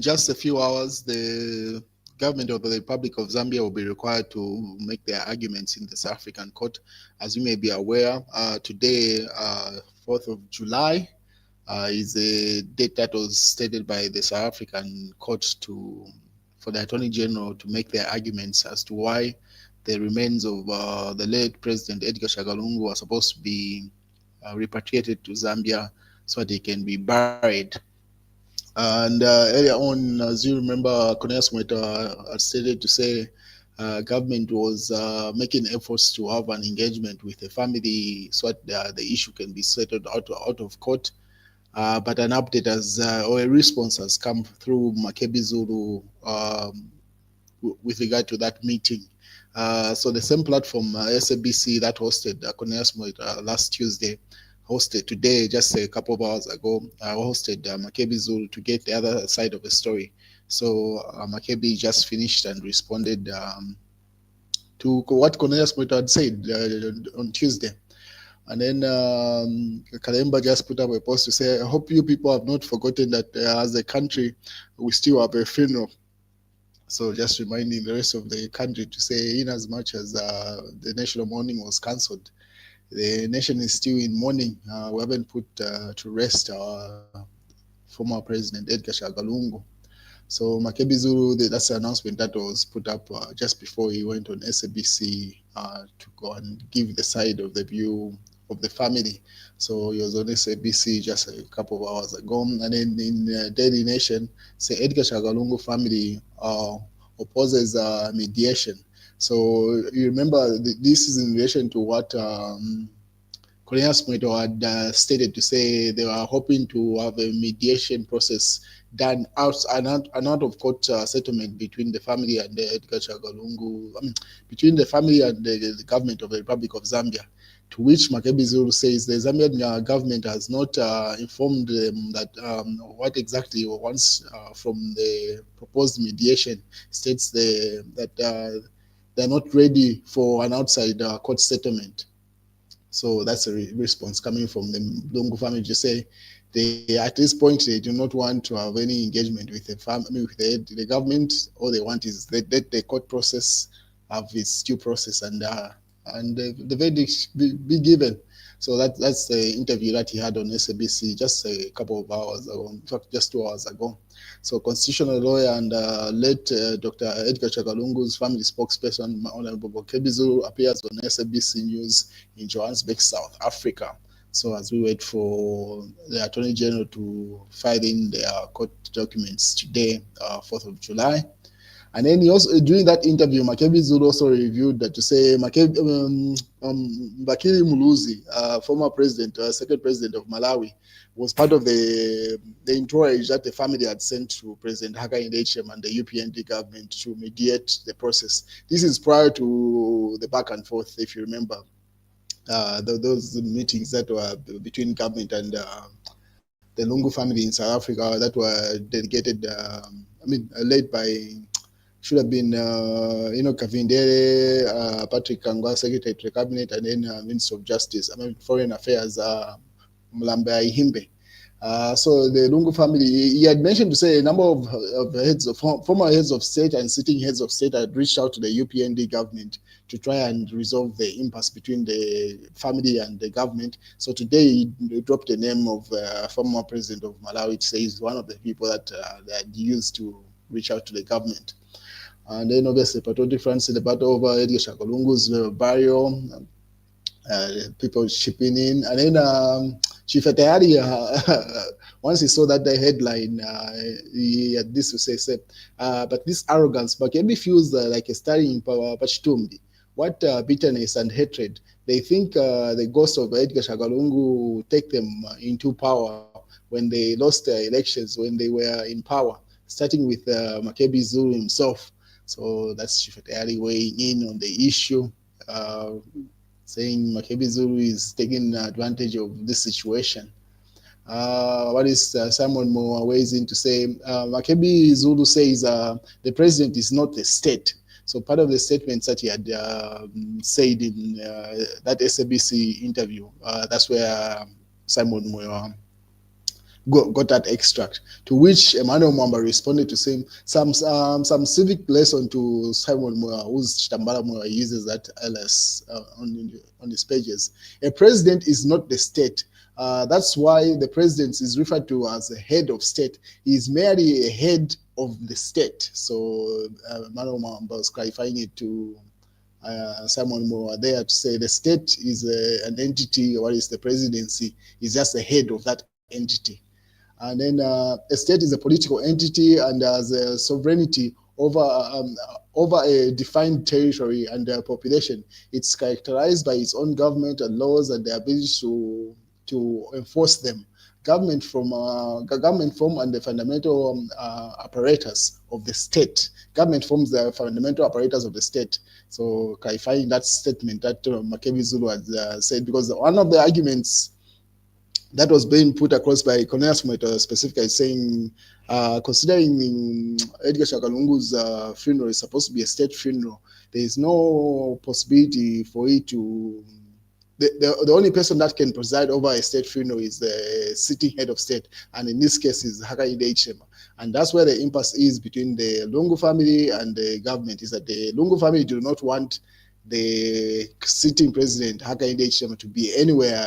in just a few hours, the government of the Republic of Zambia will be required to make their arguments in the South African court. As you may be aware, today, 4th of July, is a date that was stated by the South African court for the Attorney General to make their arguments as to why the remains of the late President Edgar Lungu are supposed to be repatriated to Zambia so that they can be buried. And earlier on, as you remember, Cornelius Mweta stated to say government was making efforts to have an engagement with the family so that the issue can be settled out of court. But an update or a response has come through Makebi Zulu with regard to that meeting. So the same platform, SABC, that hosted Cornelius Mweta last Tuesday, hosted today, just a couple of hours ago, hosted Makebi Zulu to get the other side of the story. So Makebi just finished and responded to what Cornelius Mweta had said on Tuesday. And then Kalemba just put up a post to say, I hope you people have not forgotten that as a country, we still have a funeral. So just reminding the rest of the country to say, in as much as the national mourning was cancelled, the nation is still in mourning. We haven't put to rest our former president, Edgar Lungu. So Makebi Zulu, that's an announcement that was put up just before he went on SABC to go and give the side of the view of the family. So he was on SABC just a couple of hours ago. And then in Daily Nation, say Edgar Lungu family opposes mediation. So you remember this is in relation to what Cornelius Mweta had stated to say they were hoping to have a mediation process done an out of court settlement between the family and the Edgar Lungu, between the family and the government of the Republic of Zambia. To which Makebi Zulu says the Zambian government has not informed them that what exactly wants from the proposed mediation. States that they're not ready for an outside court settlement. So that's a response coming from the Lungu family to say at this point they do not want to have any engagement with the family, with the government. All they want is let the court process have its due process and the verdict be given. So that's the interview that he had on SABC just a couple of hours ago, in fact, just 2 hours ago. So constitutional lawyer and late Dr. Edgar Lungu's family spokesperson, Honorable Makebi Zulu, appears on SABC News in Johannesburg, South Africa. So as we wait for the Attorney General to file in their court documents today, 4th of July. And then he also, during that interview, Makebi Zulu also reviewed that to say Bakili Muluzi, former president, second president of Malawi, was part of the entourage that the family had sent to President Hakainde Hichilema and the UPND government to mediate the process. This is prior to the back and forth, if you remember, those meetings that were between government and the Lungu family in South Africa that were delegated, led by, should have been, Kavindere, Patrick Kangwa, Secretary to the Cabinet, and then Minister of Justice, Foreign Affairs, Mulamba Ihimbe. So the Lungu family, he had mentioned to say a number of former heads of state and sitting heads of state had reached out to the UPND government to try and resolve the impasse between the family and the government. So today he dropped the name of former president of Malawi to say he's one of the people that used to reach out to the government. And then obviously patriotic France in the battle over Edgar Lungu's burial, people chipping in. And then Chief Atayari, once he saw that the headline, he had this to say, but this arrogance, Makebi feels like a starring in power, Pachitumbi. What bitterness and hatred. They think the ghost of Edgar Lungu will take them into power when they lost their elections, when they were in power, starting with Makebi Zulu himself. So that's Chief Atayari weighing in on the issue, saying Makebi Zulu is taking advantage of this situation. What is Simon Moore weighs in to say, Makebi Zulu says the president is not the state. So part of the statements that he had said in that SABC interview, that's where Simon Moore got that extract. To which Emmanuel Mwamba responded to say some civic lesson to Simon Moya, whose Chitambala Moya uses that LS on his pages. A president is not the state. That's why the president is referred to as a head of state. He is merely a head of the state. So Emmanuel Mwamba was clarifying it to Simon Moore there to say the state is an entity, or is the presidency is just the head of that entity. And then a state is a political entity and has a sovereignty over a defined territory and population. It's characterized by its own government and laws and the ability to enforce them. Government form and the fundamental apparatus of the state. Government forms the fundamental apparatus of the state. So clarifying that statement that Makebi Zulu had said, because one of the arguments that was being put across by Cornelius Mweta specifically saying, considering Edgar Shakalungu's funeral is supposed to be a state funeral, there is no possibility for it to. The only person that can preside over a state funeral is the sitting head of state, and in this case is Hakainde Hichilema. And that's where the impasse is between the Lungu family and the government, is that the Lungu family do not want the sitting president Hakainde Hichilema to be anywhere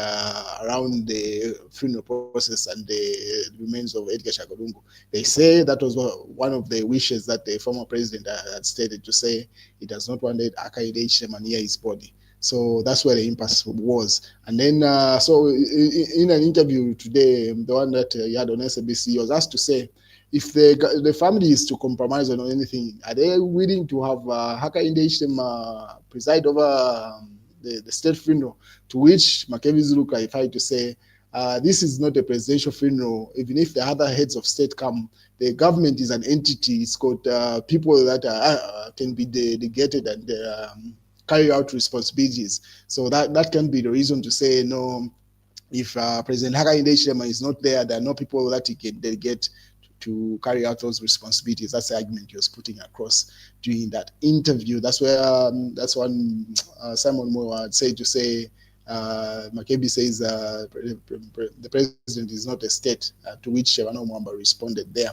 around the funeral process and the remains of Edgar Shakalungu. They say that was one of the wishes that the former president had stated, to say he does not want Hakainde Hichilema near his body. So that's where the impasse was. And then, so in an interview today, the one that he had on SABC, he was asked to say, if the family is to compromise on anything, are they willing to have Hakainde Hichilema preside over the state funeral? To which Makebi Zulu clarified to say, this is not a presidential funeral. Even if the other heads of state come, the government is an entity. It's got people that can be delegated and carry out responsibilities. So that can be the reason to say, no, if President Hakainde Hichilema is not there, there are no people that he can delegate to carry out those responsibilities. That's the argument he was putting across during that interview. That's where that's when Simon Moore had said to say, Makebi says the president is not a state, to which Emmanuel Mwamba responded there.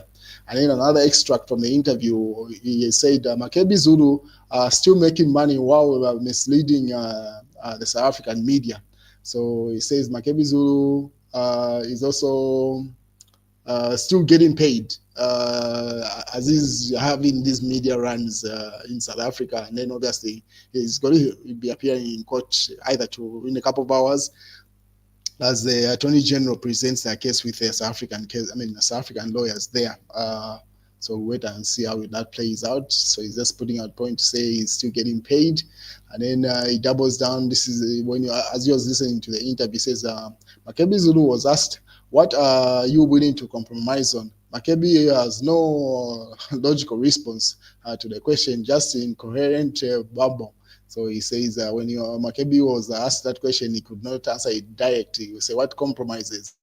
And then another extract from the interview, he said Makebi Zulu still making money while misleading the South African media. So he says Makebi Zulu is also still getting paid as he's having these media runs in South Africa, and then obviously he's going to be appearing in court either in a couple of hours as the Attorney General presents their case with the South African lawyers there. So we'll wait and see how that plays out. So he's just putting out point to say he's still getting paid, and then he doubles down. This is when as you was listening to the interview, he says Makebi Zulu was asked, what are you willing to compromise on? Makebi has no logical response to the question, just incoherent babble. So he says when Makebi was asked that question, he could not answer it directly. He would say, what compromises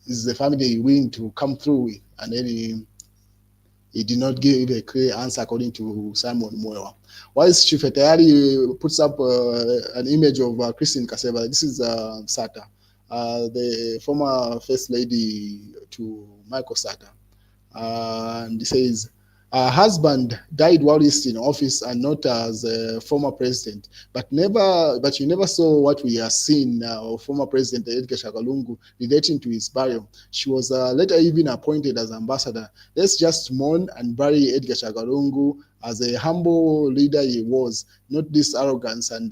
is the family willing to come through with? And then he did not give a clear answer according to Simon Moewa. Whilst Chief Etayari puts up an image of Christine Kaseba, this is Sata, the former first lady to Michael Sata. And he says, her husband died while he's in office and not as a former president, but you never saw what we are seeing of former President Edgar Shakalungu relating to his burial. She was later even appointed as ambassador. Let's just mourn and bury Edgar Shakalungu as a humble leader he was, not this arrogance and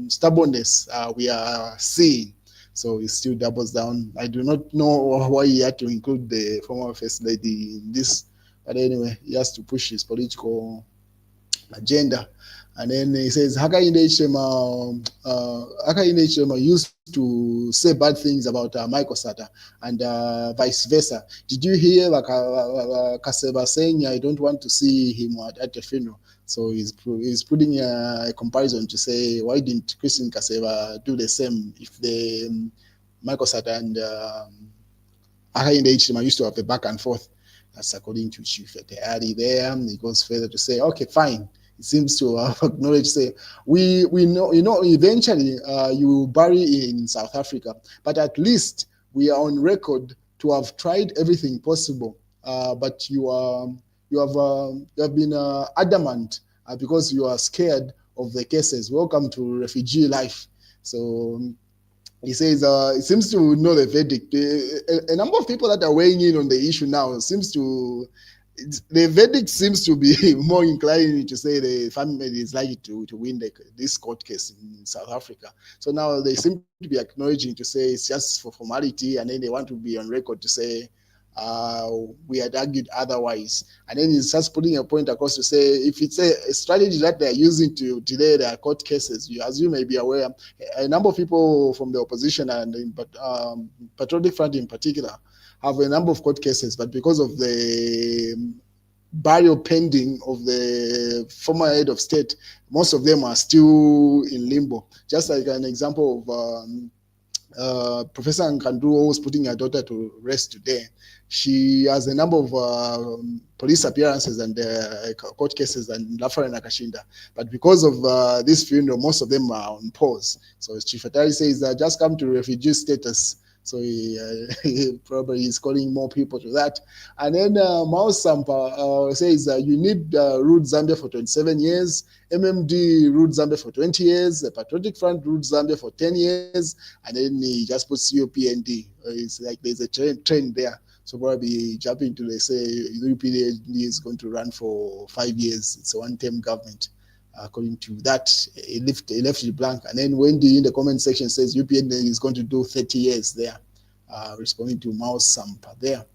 stubbornness we are seeing. So he still doubles down. I do not know why he had to include the former first lady in this, but anyway, he has to push his political agenda. And then he says Hakainde Hichilema used to say bad things about Michael Sata and vice versa. Did you hear Kaseba saying, I don't want to see him at the funeral? So he's putting a comparison to say, why didn't Christine Kaseba do the same if the Michael Sata and Hakainde Hichilema used to have a back and forth? That's according to Chief Etayari there. He goes further to say, okay, fine. It seems to acknowledge, say, we know, eventually you will bury in South Africa, but at least we are on record to have tried everything possible. But you have been adamant because you are scared of the cases. Welcome to refugee life. So he says it seems to know the verdict. A number of people that are weighing in on the issue now seems to the verdict seems to be more inclined to say the family is likely to win this court case in South Africa. So now they seem to be acknowledging to say it's just for formality, and then they want to be on record to say uh, we had argued otherwise. And then he's just putting a point across to say if it's a strategy that they're using to delay their court cases, as you may be aware, a number of people from the opposition and Patriotic Front in particular have a number of court cases, but because of the burial pending of the former head of state, most of them are still in limbo. Just like an example of Professor Nkandru was putting her daughter to rest today. She has a number of police appearances and court cases and Lafara Nakashinda. But because of this funeral, most of them are on pause. So Chief Atari says, just come to refugee status. So he probably is calling more people to that. And then Mao Sampa says you need ruled Zambia for 27 years, MMD ruled Zambia for 20 years, the Patriotic Front ruled Zambia for 10 years, and then he just puts UPND. It's like there's a trend there. So probably jumping to, they say, UPND is going to run for 5 years. It's a one-term government. According to that, he left it blank. And then Wendy in the comment section says UPN is going to do 30 years there, responding to Mao Sampa there.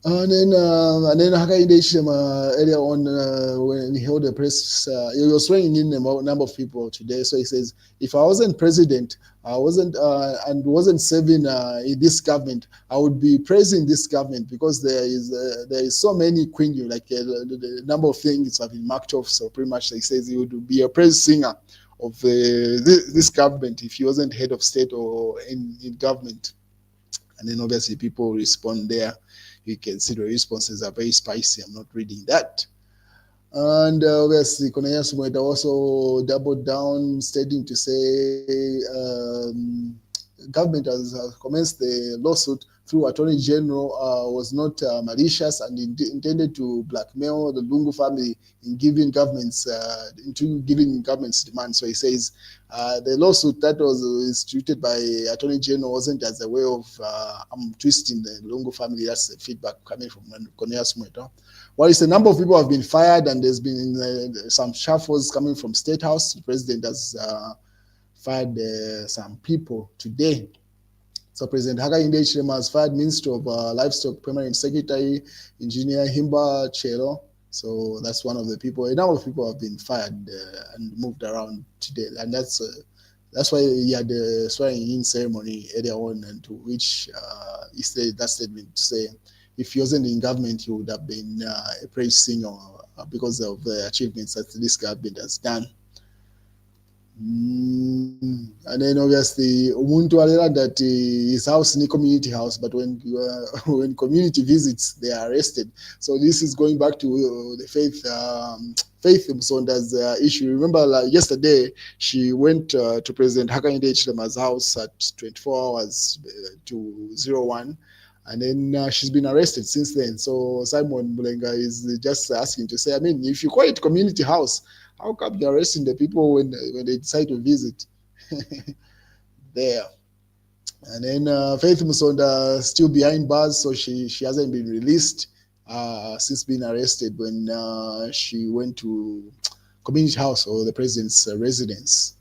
And then Hakainde Hichilema earlier on when he held a press, he was swearing in a number of people today. So he says, if I wasn't president, I wasn't serving in this government, I would be praising this government because there is so many queen, like the number of things have been marked off. So pretty much he says he would be a praise singer of this government if he wasn't head of state or in government. And then obviously people respond there. You can see the responses are very spicy. I'm not reading that. And obviously, Konaya Sumweta also doubled down, stating to say government has commenced the lawsuit through Attorney General was not malicious and intended to blackmail the Lungu family in giving government's demands. So he says the lawsuit that was instituted by Attorney General wasn't as a way of twisting the Lungu family. That's the feedback coming from Konea Sumweta. While a number of people have been fired and there's been some shuffles coming from State House, the president has fired some people today. So President Hakainde Hichilema has fired Minister of Livestock Permanent Secretary, Engineer Himba Chelo. So that's one of the people. A number of people have been fired and moved around today, and that's why he had the swearing-in ceremony earlier on, and to which he said that statement to say, if he wasn't in government, he would have been a praise singer because of the achievements that this government has done. And then obviously umuntu alera that his house is a community house, but when community visits they are arrested. So this is going back to the Faith Musonda's issue. Remember, like yesterday she went to President Hakainde Hichilema's house at 24 hours to 01. And then she's been arrested since then. So Simon Mulenga is just asking to say, I mean, if you call it community house, how come you're arresting the people when they decide to visit there? And then Faith Musonda still behind bars, so she hasn't been released since being arrested when she went to community house or the president's residence.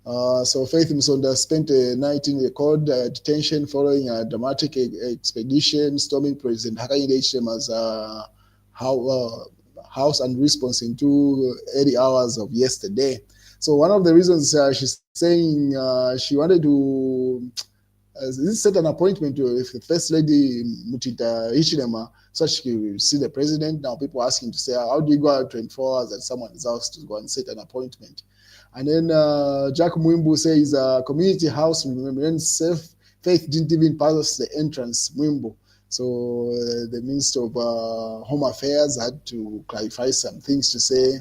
So Faith Musonda spent a night in the court detention following a dramatic expedition storming President Hakainde Hichilema's house and response in 2 early hours of yesterday. So one of the reasons she's saying she wanted to set an appointment with the First Lady Mutita Hichilema so she could see the president. Now people are asking to say, how do you go out 24 hours at someone's house to go and set an appointment? And then Jack Mwimbu says community house remains safe. Faith didn't even pass the entrance, Mwimbu. So the Minister of Home Affairs had to clarify some things to say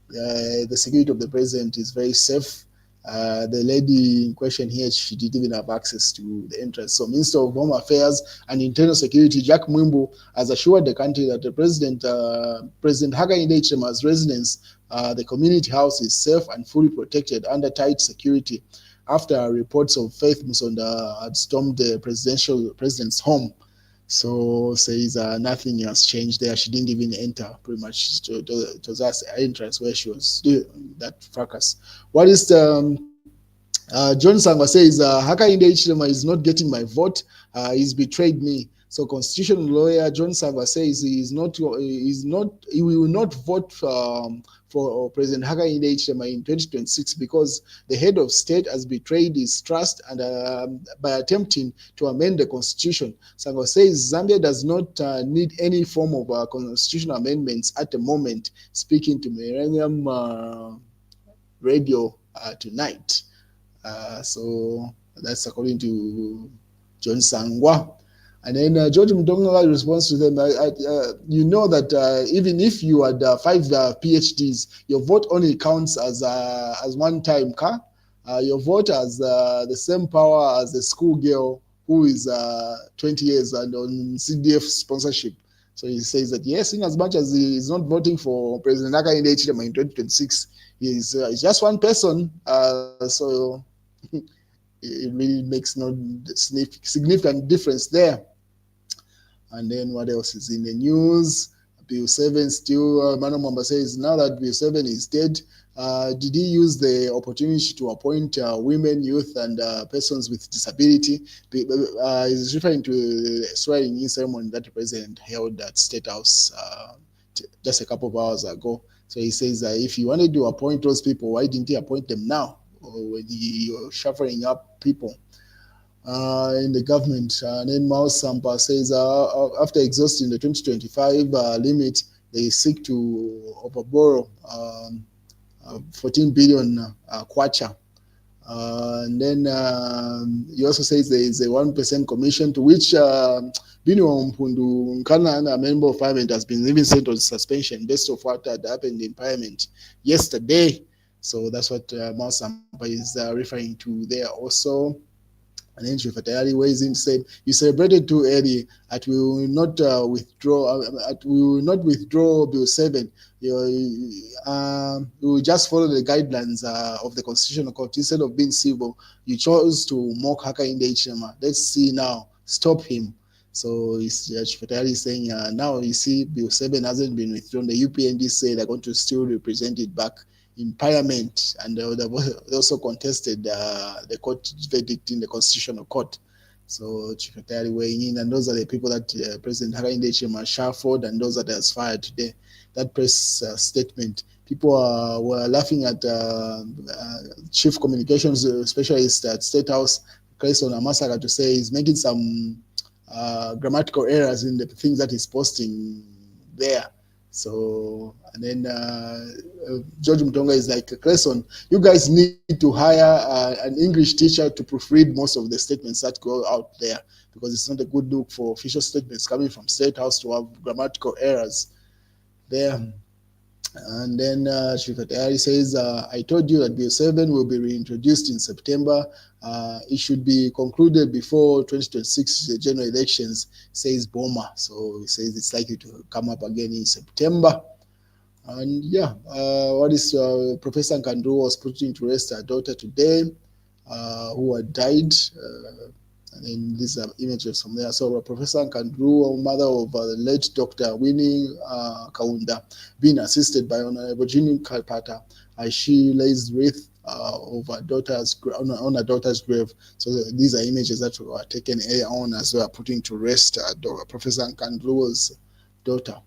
the security of the president is very safe. The lady in question here, she didn't even have access to the entrance. So Minister of Home Affairs and Internal Security, Jack Mwimbu, has assured the country that the President Hakainde Hichilema's residence, the community house, is safe and fully protected under tight security after reports of Faith Musonda had stormed the president's home. So says nothing has changed there. She didn't even enter. Pretty much, it was us entrance where she was doing that fracas. What is John Sangwa says Hakainde Hichilema is not getting my vote. He's betrayed me. So constitutional lawyer John Sangwa says he will not vote for President Hakainde Hichilema in 2026 because the head of state has betrayed his trust and by attempting to amend the constitution. Sangwa says Zambia does not need any form of constitutional amendments at the moment. Speaking to Millennium Radio tonight. So that's according to John Sangwa. And then George Mtonga responds to them, you know that even if you had 5 PhDs, your vote only counts as one-time car. Your vote has the same power as the schoolgirl who is 20 years and on CDF sponsorship. So he says that yes, in as much as he is not voting for President Hakainde Hichilema in 2026, he's just one person. So it really makes no significant difference there. And then what else is in the news? Bill 7 still, Mano Mwamba says, now that Bill 7 is dead, did he use the opportunity to appoint women, youth, and persons with disability? He's referring to the swearing-in ceremony that the president held at State House just a couple of hours ago. So he says if he wanted to appoint those people, why didn't he appoint them now? Or when he was shuffling up people in the government. And then Mao Sampa says after exhausting the 2025 limit, they seek to overborrow 14 billion kwacha. And then he also says there is a 1% commission to which Bino Mpundu Nkana, a member of parliament, has been even sent on suspension based on what had happened in parliament yesterday. So that's what Mao Sampa is referring to there also. And then Chifatayari weighs in, said, "You celebrated too early. At we will not withdraw. We will not withdraw Bill 7. We will just follow the guidelines of the Constitutional Court. Instead of being civil, you chose to mock Hakainde Hichilema. Let's see now. Stop him." So Chifatayari is saying, now you see, Bill 7 hasn't been withdrawn. The UPND say they're going to still represent it back in parliament, and they also contested the court verdict in the Constitutional Court. So Chifatayari weighing in, and those are the people that President Hakainde Hichilema shuffled, and those that has fired today. That press statement, people were laughing at Chief Communications Specialist at State House, Clayson Amasaka, to say he's making some grammatical errors in the things that he's posting there. So, and then George Mtonga is like, Clayson, you guys need to hire an English teacher to proofread most of the statements that go out there, because it's not a good look for official statements coming from State House to have grammatical errors there. And then Chifatayari says, I told you that Bill 7 will be reintroduced in September. It should be concluded before 2026 general elections, says Boma. So he says it's likely to come up again in September. And yeah, what is Professor Nkandru was putting to rest her daughter today, who had died. And then these are images from there. So Professor Nkandru, mother of the late Dr. Winnie Kaunda, being assisted by Honorable Jeanine Kalpata as she lays wreath of her daughter's on her daughter's grave. So these are images that were taken earlier on as well, putting to rest Professor Nkandru's daughter.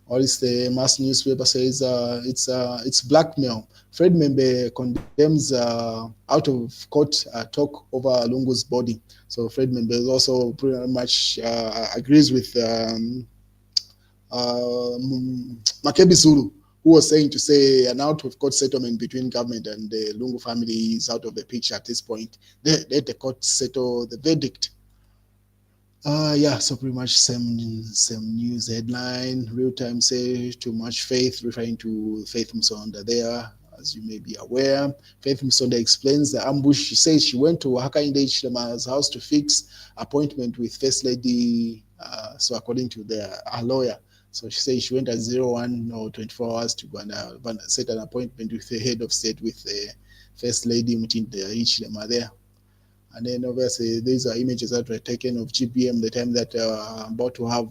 Or is the mass newspaper says it's blackmail. Fred Membe condemns out of court talk over Lungu's body. So Fred Membe also pretty much agrees with Makebi Zulu, who was saying to say an out of court settlement between government and the Lungu family is out of the picture at this point. Let the court settle the verdict. Yeah, so pretty much same news headline. Real time say too much faith, referring to Faith Musonda there, as you may be aware. Faith Musonda explains the ambush. She says she went to Hakainde Hichilema's house to fix appointment with First Lady. So according to her lawyer, so she says she went at 01 or 24 hours to go and set an appointment with the head of state, with the First Lady Mutinda Hichilema there. And then obviously these are images that were taken of GPM the time that about to have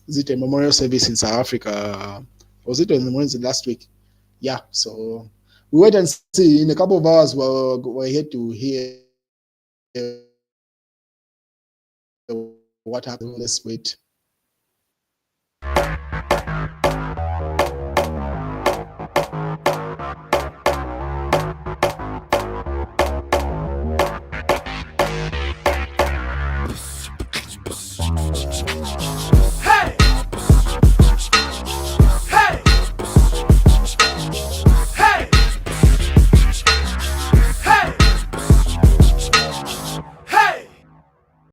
is it a memorial service in South Africa? Was it on the Wednesday last week? Yeah. So we wait and see. In a couple of hours, we're here to hear what happened. So let's wait.